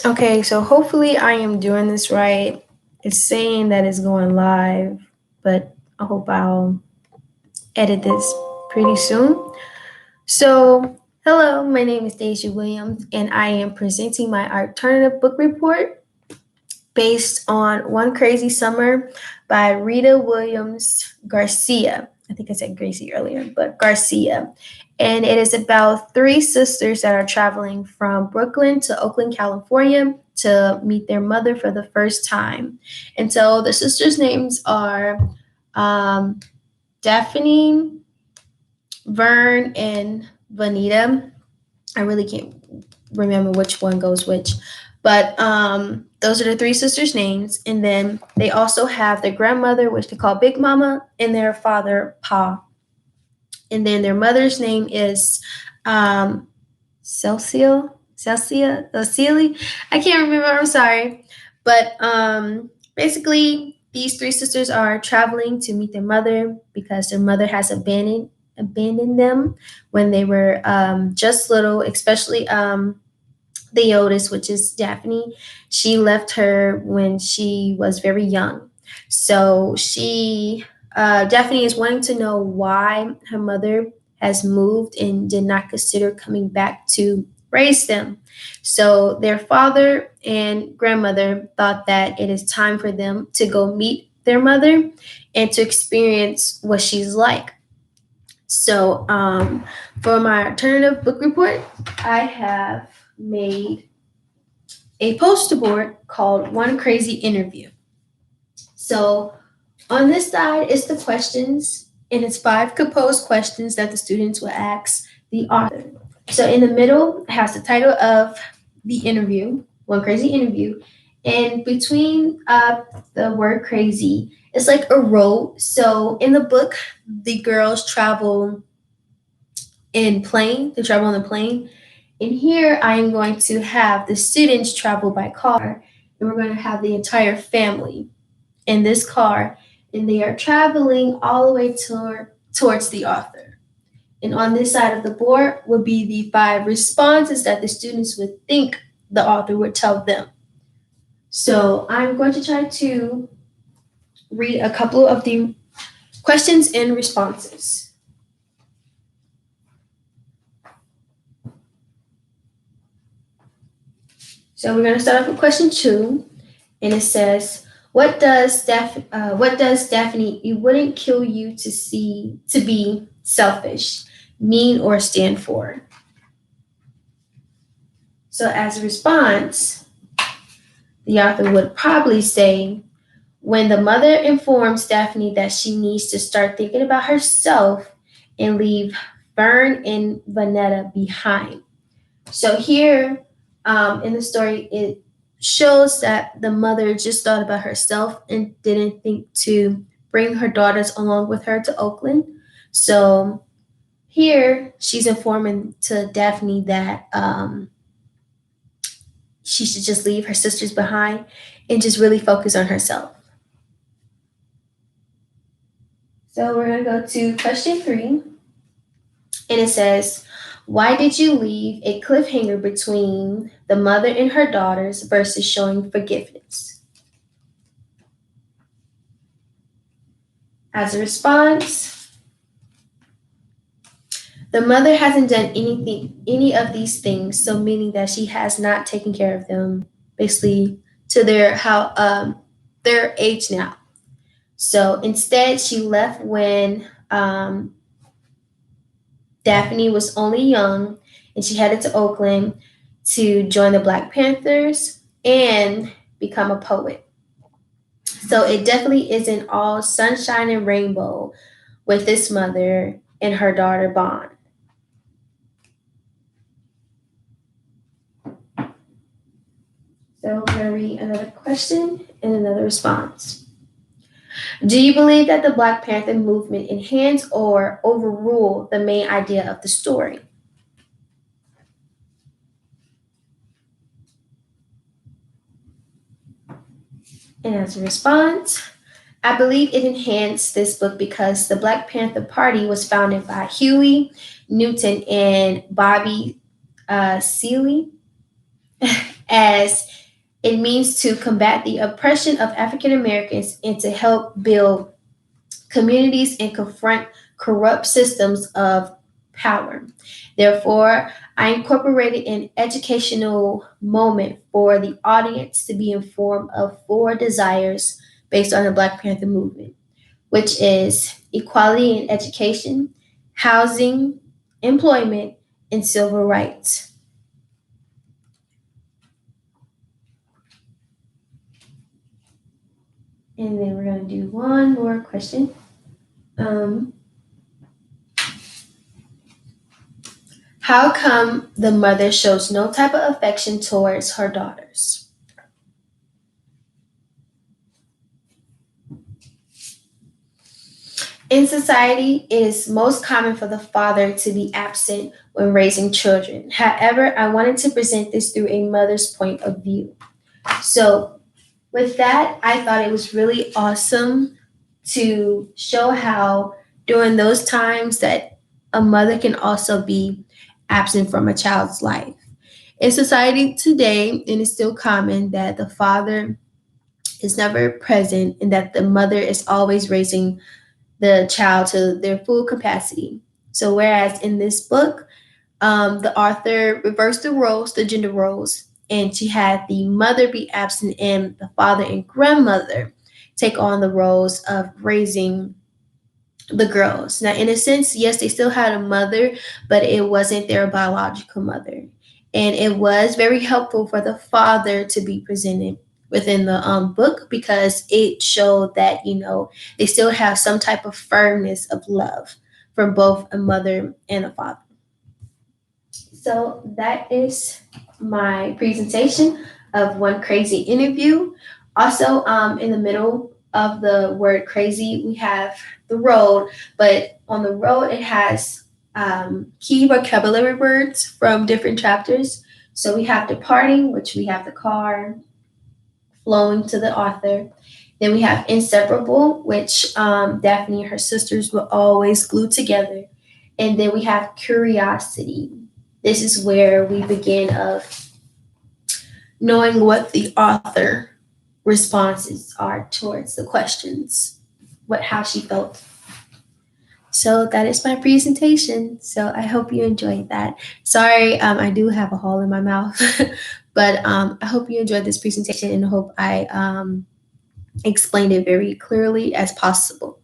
Okay, so hopefully I am doing this right. It's saying that it's going live, but I hope I'll edit this pretty soon. So, hello, my name is Deja Williams, and I am presenting my alternative book report based on One Crazy Summer by Rita Williams Garcia. I think I said Gracie earlier, but Garcia. And it is about three sisters that are traveling from Brooklyn to Oakland, California to meet their mother for the first time. And so the sisters' names are um, Daphne, Vern, and Vanita. I really can't remember which one goes which. But those are the three sisters' names. And then they also have their grandmother, which they call Big Mama, and their father, Pa. And then their mother's name is Cecily. I can't remember. I'm sorry. But basically, these three sisters are traveling to meet their mother because their mother has abandoned them when they were just little, especially the oldest, which is Daphne. She left her when she was very young. So Daphne is wanting to know why her mother has moved and did not consider coming back to raise them. So their father and grandmother thought that it is time for them to go meet their mother and to experience what she's like. So for my alternative book report, I have made a poster board called One Crazy Interview. So on this side is the questions, and it's five composed questions that the students will ask the author. So in the middle has the title of the interview, One Crazy Interview, and between the word crazy, it's like a road. So in the book, the girls travel in plane. They travel on the plane. And here I am going to have the students travel by car, and we're going to have the entire family in this car, and they are traveling all the way towards the author. And on this side of the board would be the five responses that the students would think the author would tell them. So I'm going to try to read a couple of the questions and responses. So we're going to start off with question 2, and it says, what does Daphne you wouldn't kill you to be selfish mean or stand for? So as a response, the author would probably say, when the mother informs Daphne that she needs to start thinking about herself and leave Fern and Vanetta behind. So here in the story, it shows that the mother just thought about herself and didn't think to bring her daughters along with her to Oakland. So here she's informing to Daphne that she should just leave her sisters behind and just really focus on herself. So we're going to go to question 3, and it says, why did you leave a cliffhanger between the mother and her daughters versus showing forgiveness? As a response, the mother hasn't done any of these things, so meaning that she has not taken care of them, basically to their age now. So instead, she left when Daphne was only young, and she headed to Oakland to join the Black Panthers and become a poet. So it definitely isn't all sunshine and rainbow with this mother and her daughter bond. So we're going to read another question and another response. Do you believe that the Black Panther movement enhanced or overruled the main idea of the story? And as a response, I believe it enhanced this book because the Black Panther Party was founded by Huey Newton and Bobby Seeley as It means to combat the oppression of African Americans and to help build communities and confront corrupt systems of power. Therefore, I incorporated an educational moment for the audience to be informed of four desires based on the Black Panther movement, which is equality in education, housing, employment, and civil rights. And then we're going to do one more question. Um, how come the mother shows no type of affection towards her daughters? In society, it is most common for the father to be absent when raising children. However, I wanted to present this through a mother's point of view. So, with that, I thought it was really awesome to show how during those times that a mother can also be absent from a child's life. In society today, it is still common that the father is never present and that the mother is always raising the child to their full capacity. So, whereas in this book, the author reversed the roles, the gender roles, and she had the mother be absent and the father and grandmother take on the roles of raising the girls. Now, in a sense, yes, they still had a mother, but it wasn't their biological mother. And it was very helpful for the father to be presented within the book because it showed that, they still have some type of firmness of love from both a mother and a father. So that is my presentation of one crazy interview. Also, in the middle of the word crazy, we have the road, but on the road, it has key vocabulary words from different chapters. So we have departing, which we have the car, flowing to the author. Then we have inseparable, which Daphne and her sisters were always glued together. And then we have curiosity. This is where we begin of knowing what the author responses are towards the questions, how she felt. So that is my presentation. So I hope you enjoyed that. Sorry, I do have a hole in my mouth, but I hope you enjoyed this presentation and I hope I explained it very clearly as possible.